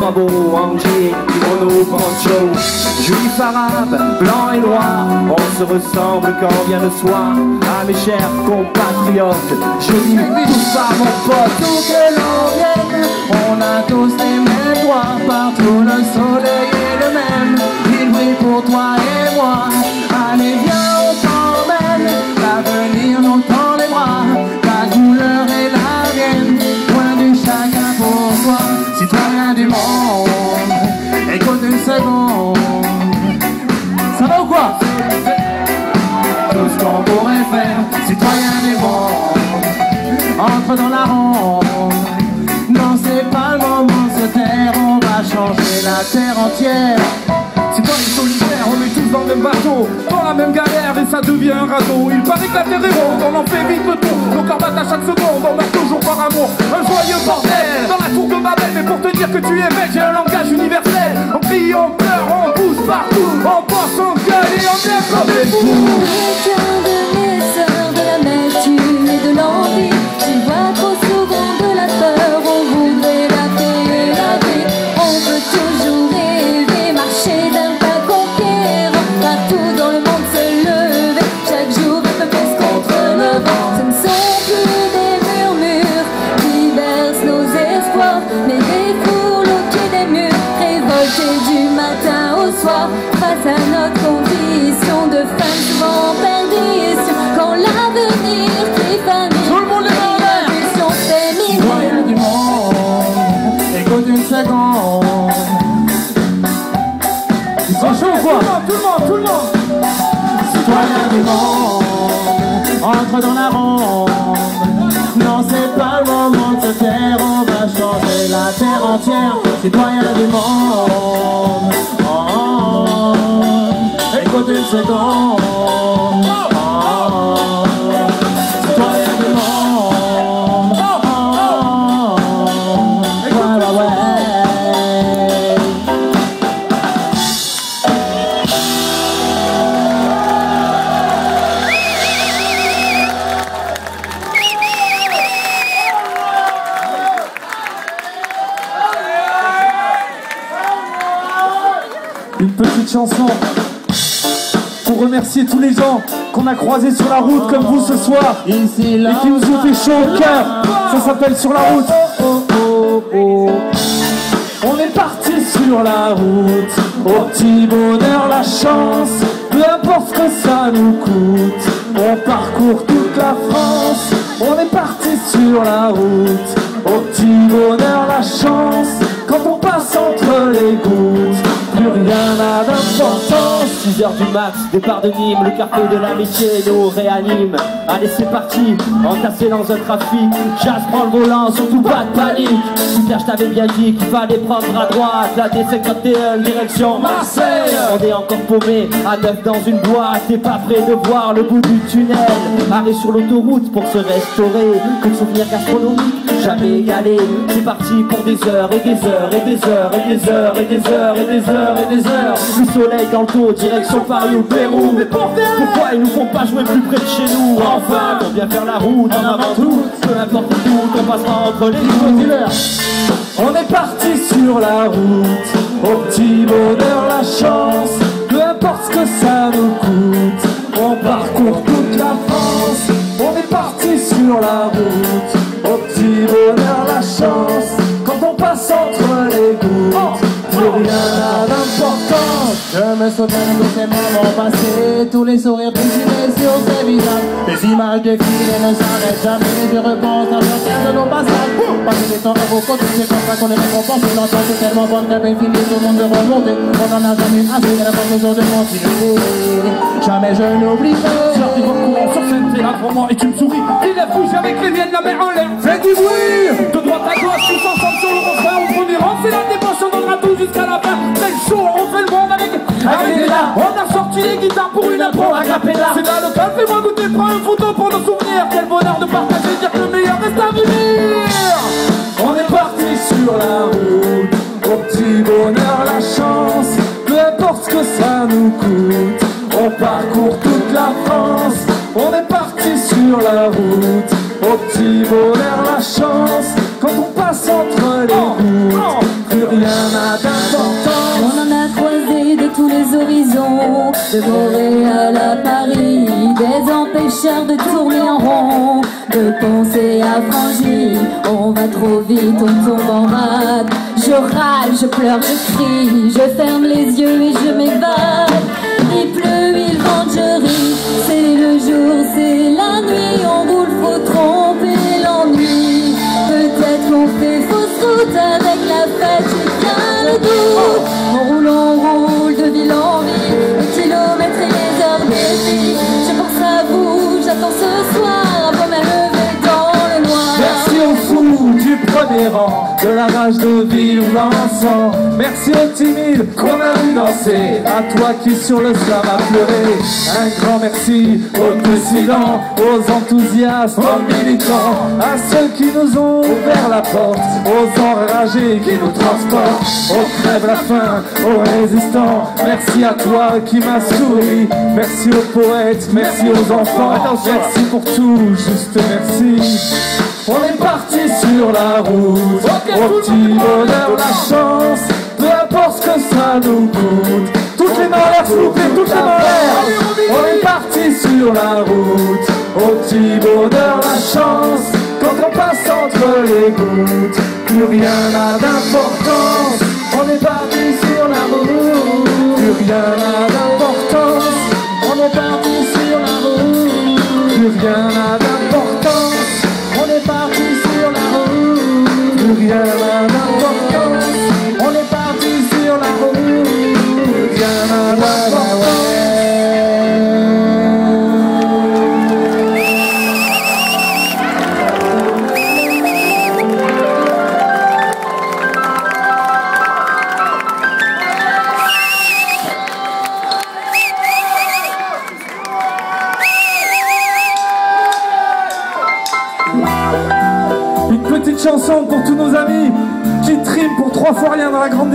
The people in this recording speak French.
pas beau en jean, mono poncho. Juif, arabe, blanc et noir, on se ressemble quand vient le soir. Ah mes chers compatriotes, je dis tout ça mon pote. Où que l'on vienne, on a tous les mêmes droits. Partout le soleil est le même, il brille pour toi et moi. Allez viens on t'emmène, l'avenir nous tend les bras. Ta couleur est la mienne, loin du chacun pour toi. Citoyen du monde, écoute une seconde. Ça va ou quoi? Tout ce qu'on pourrait faire, citoyen du monde, entre dans la ronde. Non c'est pas le moment de se taire, on va changer la terre entière. Citoyen solitaire, on est tous dans le même bateau, dans la même galère et ça devient un radeau. Il paraît que la terre est ronde, on en fait vite le tour. Nos corps battent à chaque seconde, on meurt toujours par amour. Un joyeux bordel, dans la tour de Babel. Mais pour te dire que tu es belle, j'ai un langage universel. On crie, on pleure, on pousse partout. On pense, on gueule et on aime comme des fous. Chrétien de mes sœurs, de la nature et de l'envie. Tu vois trop souvent de la peur, on voudrait la paix et la vie. On peut toujours rêver, marcher d'un pas conquérant. Partout dans le monde se lever, chaque jour un peu plus contre le vent. Ce ne sont plus des murmures qui bercent nos espoirs, mais des foules au pied des murs, révoltés du matin au soir, face à notre condition de femmes souvent en perdition. Quand l'avenir t'évanouit, Tout le monde est en l'air. l'impulsion féminine. Citoyen du monde, écoute une seconde. Ils sont chauds ou quoi? Tout le monde. Citoyen du monde, entre dans la ronde. Non c'est pas le moment de se taire, on va changer la terre entière. Citoyen du monde, écoute une seconde. Citoyen du monde, ouais, ouais. Une petite chanson pour remercier tous les gens qu'on a croisés sur la route comme vous ce soir et qui nous ont fait chaud au cœur. Ça s'appelle Sur la route. On est parti sur la route, au petit bonheur la chance, peu importe ce que ça nous coûte, on parcourt toute la France. On est parti sur la route, au petit bonheur la chance, quand on passe entre les gouttes, plus rien n'a d'importance. 6h du mat, départ de Nîmes, le quartier de l'amitié nous réanime. Allez c'est parti, entassé dans un trafic, Jazz prend le volant, surtout pas de panique. Super, je t'avais bien dit qu'il fallait prendre à droite, la D51 direction Marseille. On est encore paumé, à neuf dans une boîte, t'es pas prêt de voir le bout du tunnel. Arrêt sur l'autoroute pour se restaurer, que de souvenirs gastronomiques jamais égalés. C'est parti pour des heures et des heures et des heures et des heures et des heures et des heures et des heures. Le soleil dans le dos, direction Paris ou Pérou. Mais pourquoi ils nous font pas jouer plus près de chez nous? Enfin, pour bien faire la route en avant tout, peu importe où on passera entre les deux. On est parti sur la route, au petit bonheur la chance, peu importe ce que ça nous coûte, on parcourt toute la France. On est parti sur la route, au petit bonheur la chance, quand on passe entre les gouttes, plus rien n'a d'importance. Je me souviens de ces moments passés, tous les sourires dessinés sur ces visages. Les images défilent et ne s'arrêtent jamais, je repense à chacun de nos passages. Passer des temps à vos côtés, c'est comme ça qu'on est récompensé. L'entente est tellement bonne qu'elle est finie, tout le monde de remonter. On en a jamais assez, elle a pas besoin de continuer. Jamais je n'oublierai. Sur des courants sur scène, t'es là devant moi et tu me souris. Il est fou, avec les miennes, la mer en l'air. Fais du bruit. De droite à gauche, tous ensemble sur le refrain. Au premier rang, c'est la dévotion, on donnera tout jusqu'à la fin. C'est chaud, on fait le monde avec les là. On a sorti les guitares pour une impro à capella. C'est dans le calme, fais-moi goûter, prends une photo pour nos souvenirs. Quel bonheur de partager, dire que le meilleur reste à venir. On est parti sur la route, au petit bonheur la chance, peu importe ce que ça nous coûte, on parcourt toute la France. On est parti sur la route, au petit bonheur la chance, quand on passe entre les gouttes, plus rien n'a d'importance. On en a croisé de tous les horizons, de Montréal à Paris, des empêcheurs de tourner en rond, de penser affranchis. On va trop vite, on tombe en rade. Je râle, je pleure, je crie, je ferme les yeux et je m'évade. Il pleut, il vente, je ris, c'est le jour, c'est la nuit. On roule, faut tromper l'ennui. Peut-être qu'on fait fausse route avec la fête, j'ai bien le doute. On roule de ville en ville, les kilomètres et les heures défilent. Je pense à vous, j'attends ce soir avant ma levée dans le noir. Merci aux fous du premier rang, de la rage de ville ou l'encens. Merci aux timides qu'on a vu danser, à toi qui sur le sable a pleuré. Un grand merci aux décidents, aux enthousiastes, aux militants, à ceux qui nous ont ouvert la porte, aux enragés qui nous transportent, aux crèves la faim, aux résistants. Merci à toi qui m'as souri, merci aux poètes, merci aux enfants, merci pour tout, juste merci. On est parti sur la route, au petit bonheur, la chance, peu importe ce que ça nous coûte. Toutes les mains en l'air, s'il vous plaît, toutes les mains en l'air. On est parti sur la route, au petit bonheur, la chance. Quand on passe entre les gouttes, plus rien n'a d'importance. On est parti sur la route, plus rien n'a d'importance. On est parti sur la route, plus rien n'a d'importance. On est parti sur la route, plus rien n'a d'importance. On est parti sur la route, plus rien n'a d'importance. Une petite chanson pour tous nos amis qui triment pour 3 fois rien dans la grande